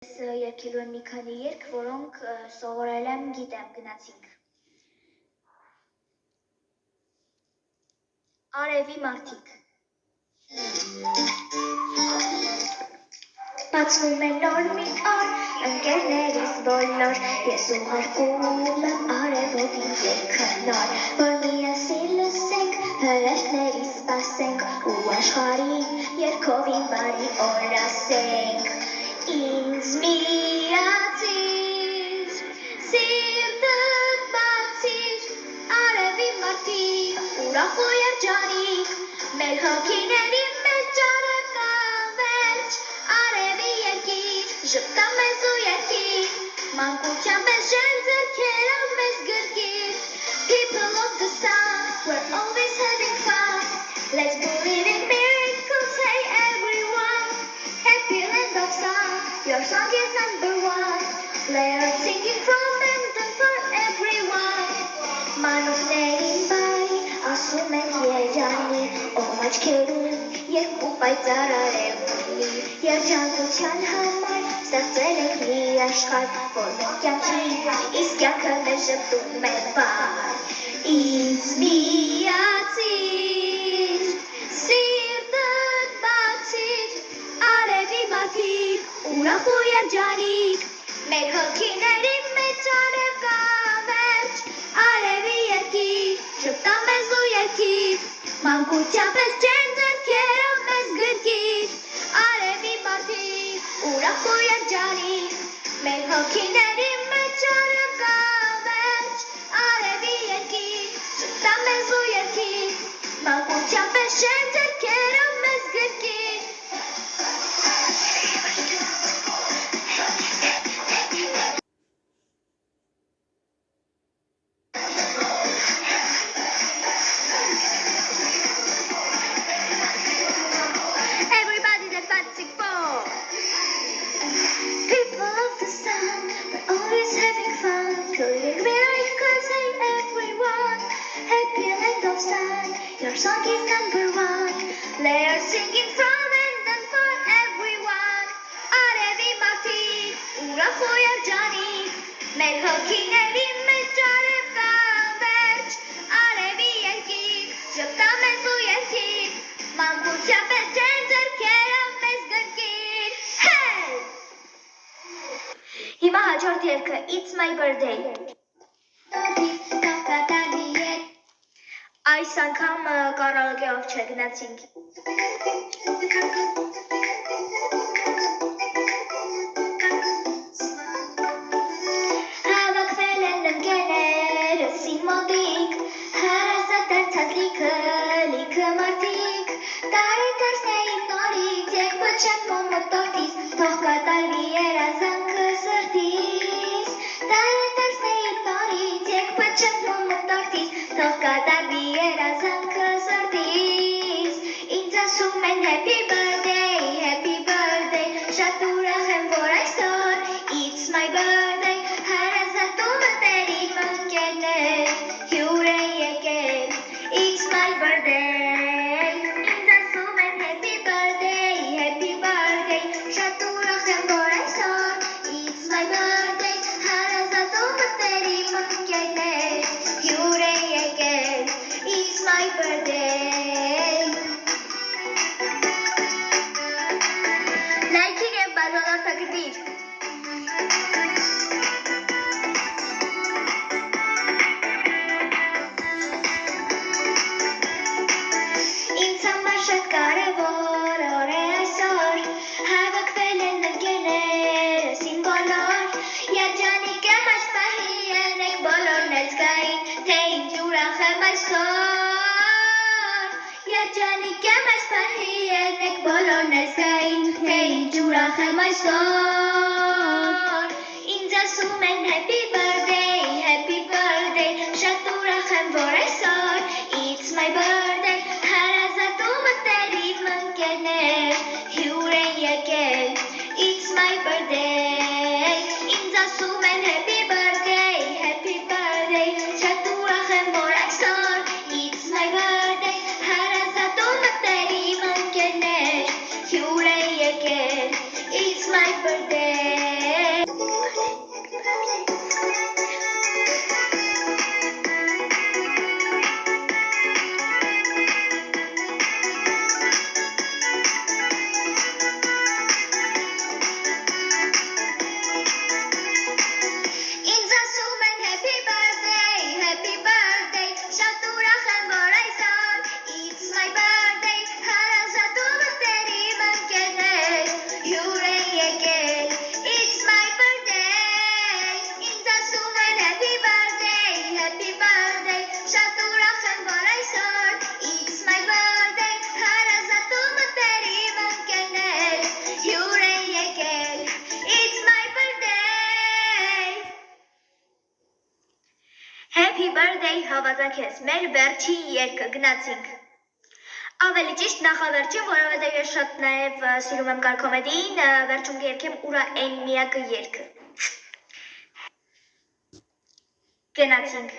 Երկելու եմ մի քանի երգ, որոնք սովորել եմ, գիտեմ, գնացինք։ Արևի մարդիկ։ Բացվում է նոր մի օր, ընկերներիս բոլոր, ես ուղարկում եմ արևոդին երգը նոր, որ միասին լսենք, հրաշքների սպասենք, ու աշխարհի երգովին բարի օր ասենք։ Ինձ միացիր, սիրտդ բացիր, արևի մարդիկ, ուրախ ու երջանիկ, մեր հոգիների մեջ արև կա վերջ, արևի երկիր, ժպտա մեզ ու երկիր, մանկության պես ժեն ձեռքերով մեզ գրկիր, people of the sun, we're always having fun, let's believe in miracles, hey everyone, happy land of sun, your song is number one, players singing from and for everyone, մանուկներին բարի, ասում են երջանի, ով աչքերում երկու պայծառ արևունի, երջանկության համար ստեղծել ենք մի աշխարհ, որ մեր կյանքի իսկ կյանքը մեզ ժպտում է վար, ինձ միացիր, սիրտդ բացիր, արևի մարդիկ, ուրախ ու երջանիկ, մեր հոգիների մեջ արև կա վերջ, արևի երկիր, ժպտա մեզ ու երկիր, մանկության պես ջեն ձեռքերով մեզ գրկիր, արևի մարդիկ, ուրախ ու երջանիկ, մեր հոգիների մեջ արև կա վերջ, արևի երկիր, ժպտա մեզ ու երկիր, մանկության պես ջեն ձեռքերով մեզ գրկիր, your song is number one, players singing from and for everyone, արևի մարդիկ, ուրախ ու երջանիկ, մեր հոգիների մեջ արև կա վերջ, արևի երկիր, ժպտա մեզ ու երկիր, մանկության պես ջեն ձեռքերով մեզ գրկիր, hey! Հիմա հաջորդ երգը It's my birthday։ Այս անգամ կարաոկեով չգնացինք։ Հավաքվել են ընկերներս իմ մոտիկ, հարազատ դարձած լիքը մարդիկ, տարի դարձնեին նորից, երբ փչեմ մոտորդիս, թող կատարվի երազանքը սրտիս, տարի դարձնեին նորից, երբ փչեմ մոտորդիս, թող կատարվի երազանքը սրտիս, ինձ ասում են happy birthday, շատ ուրախ եմ, որ այսօր it's my birthday, հարազատ ու մտերիմ ընկերներ, հյուր են եկել, it's my birthday, ինձ ասում են happy birthday, շատ ուրախ եմ, որ այսօր it's my birthday, հարազատ ու մտերիմ ընկերներ, հյուր են եկել, it's my birthday։ Լայքին և բաժանորդագրվիր։ Ինձ համար շատ կարևոր օր է այսօր, հավաքվել են ընկերներս իմ բոլոր, երջանիկ եմ այս պահի, ելնեք բոլորն էլ զգային, թե ինձ ուրախ եմ այսօր, երջանիկ եմ այս պահի, ելնեք բոլորն էլ զգային, թե ինձ ուրախ եմ այսօր, ինձ ասում են happy birthday, շատ ուրախ եմ, որ այսօր it's my birthday, հարազատ ու մտերիմ ընկերներ, հյուր են եկել, it's my birthday, ինձ ասում են happy birthday, շատ ուրախ եմ, որ այսօր it's my birthday, հարազատ ու մտերիմ ընկերներ, հյուր են եկել, it's my birthday։ birthday հավատա քեզ, մեր վերջին երգը գնացինք։ Ավելի ճիշտ նախավերջին, որովհետև ես շատ նաև սիրում եմ գալ կոմեդիին, վերջում կերքեմ ուրա այն միակը երգը։ Գնացինք։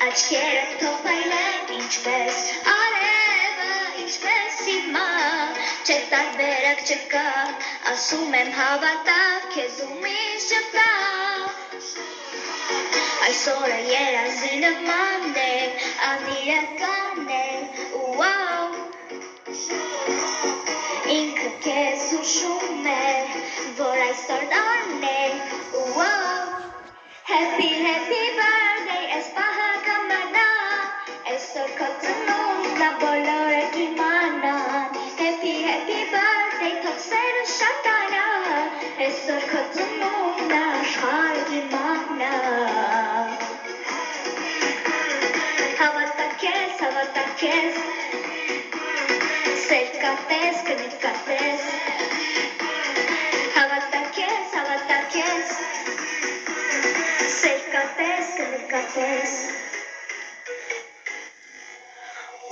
Աչքերը թողայլեն ինչպես արևը, ինչպես հիմա, չեք տարբերակ չկա, ասում եմ հավատա, քեզ ումից չկա, այսօրը երազի նման է, անիրական է, ինքը քեզ հուշում է, որ այսօր դարն է, happy, happy birthday, այս պահը կմնա, այսօր քո ծնունդն ա բոլորը կիմանան, happy, happy birthday, թող սերը շատանա, այսօր քո ծնունդն ա աշխարհը կիմանա, հավատա քեզ, սեր կատես, կնիտ կատես, հավատա քեզ, սեր կատես, կնիտ կատես,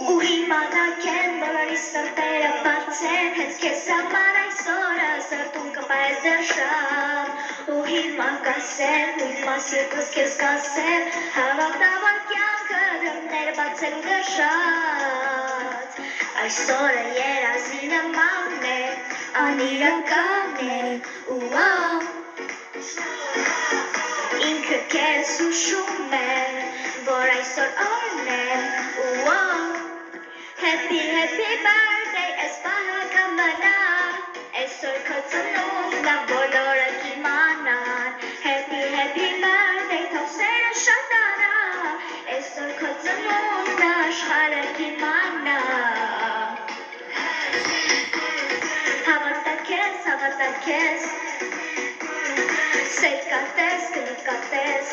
ու հիմանակ են բոլորի սրտերը բացեն, հենց քեզ համար այսօրը սրտում կպայես դեռ շատ, ու հիմա կասեն, ու հիմա սիրտս քեզ կասեն, հավատա որ կյանքը դռներ բացել դեռ շատ, այսօրը երազի նման է, անիրական է, ինքը քեզ հուշում է, որ այսօր օրն է, happy, happy birthday, այս պահը կմնա, այսօր քո ծնունդն ա բոլորը կիմանան, happy, happy birthday, թող սերը շատանա, այսօր քո ծնունդն ա աշխարհը կիմանա, հավատա քեզ, սեր կատես, կնիտ կատես,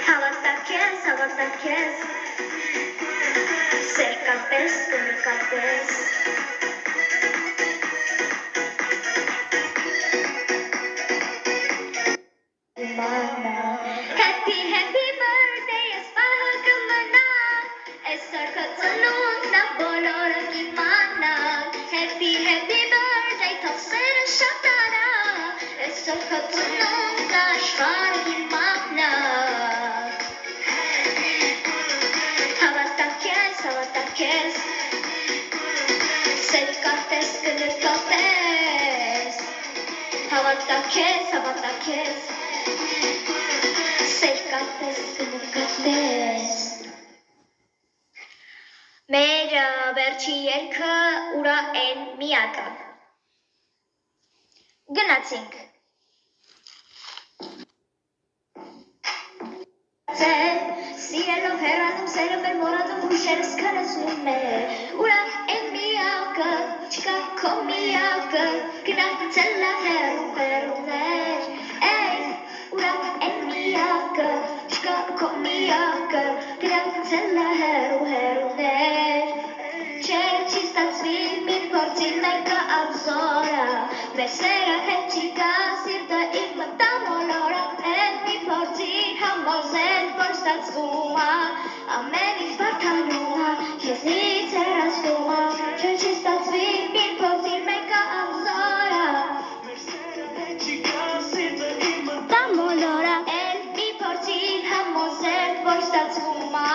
հավատա քեզ, սեր կատես, կնիտ կատես, happy, happy birthday, այս պահը կմնա, այսօր քո ծնունդն ա բոլորը կիմանան, happy, happy birthday, թող սերը շատանա, այսօր քո ծնունդն ա աշխարհը կիմանա, հավատա քեզ, սեր կատես, կնիտ կատես, հավատա քեզ, սեր կատես, կնիտ կատես, մեր վերջի երգը ուրա այն միակը, գնացինք, սիրելով հեռանում, սերը մեր մորանում, հուշերս քարացնում է, ուրա այն միակը, չկա քո միակը, գնացել ա հեռուներ, ուրա այն միակը, չկա քո միակը, գնացել ա հեռուներ, չէ չի ստացվի մի փորձին մեկը ափսորա, մեր սերը հետ չի գա սիրտը իր մտա մոլորա, մի փորձին համոզել, որ ստացվում ա, ամեն ինչ բարդանում ա, քեզնից հեռացնում ա, չէ չի ստացվի մի փորձին մեկը ափսորա, մեր սերը հետ չի գա սիրտը իր մտա մոլորա, մի փորձին համոզել, որ ստացվում ա,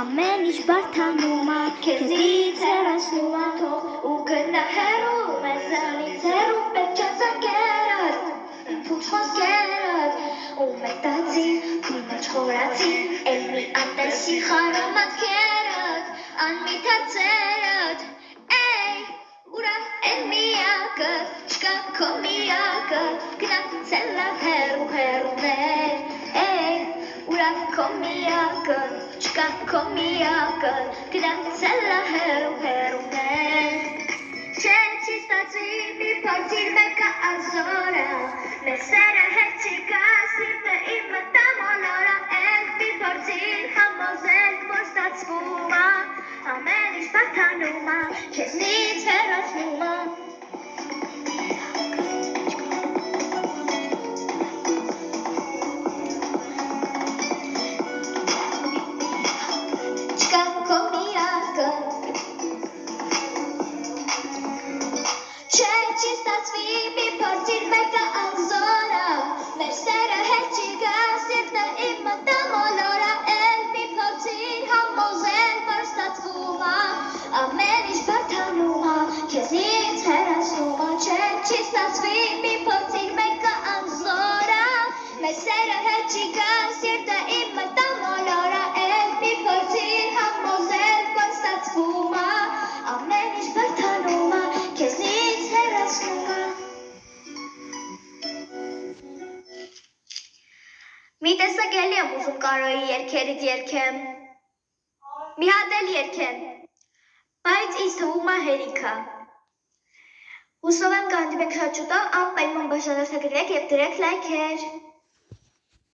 ամեն ինչ բարդանում ա, քեզնից հեռացնում ա, թող ու գնա հեռու, մեզանից հեռու, պետք չես անկերդ, փուչ խոսքերդ, ու մետացի, մի մեջ խորացի, էլ մի անտեսի խարում մատքերդ, անմիթացերդ, ուրա են միակը, չկա քո միակը, գնացել ա հեռուներ, ուրա քո միակը, չկա քո միակը, գնացել ա հեռուներ, չէ չի ստացվի մի փորձիր մեկը ափսորա, ստացվում է, ամեն ինչ բարդանում է, քեզնից հեռացնում է։ Չկա քո միակը, չի ստացվի մի փորձիր մեկը անզորա, մեր սերը հետ չի գա, սիրտը իմ մտամոլորա, էլ մի փորձիր համոզել, որ ստացվում է, ամեն ինչ բարդանում է, քեզնից հեռացնում է, չի ստացվի մի փորձիր մեկը անզորա, մեր սերը հետ չի գա, սիրտը իմ մտամոլորա, էլ մի փորձիր համոզել, որ ստացվում է, ամեն ինչ բարդանում է, քեզնից հեռացնում է։ Մի տեսակ էլի եմ ուզում Կարոյի երգերից երգեմ։ Մի հատ էլ երգեմ, բայց ինձ թվում է հերիք է։ Հուսով եմ կհանդիպենք շատ շուտով, անպայման բաժանորդագրվեք և դրեք լայքեր։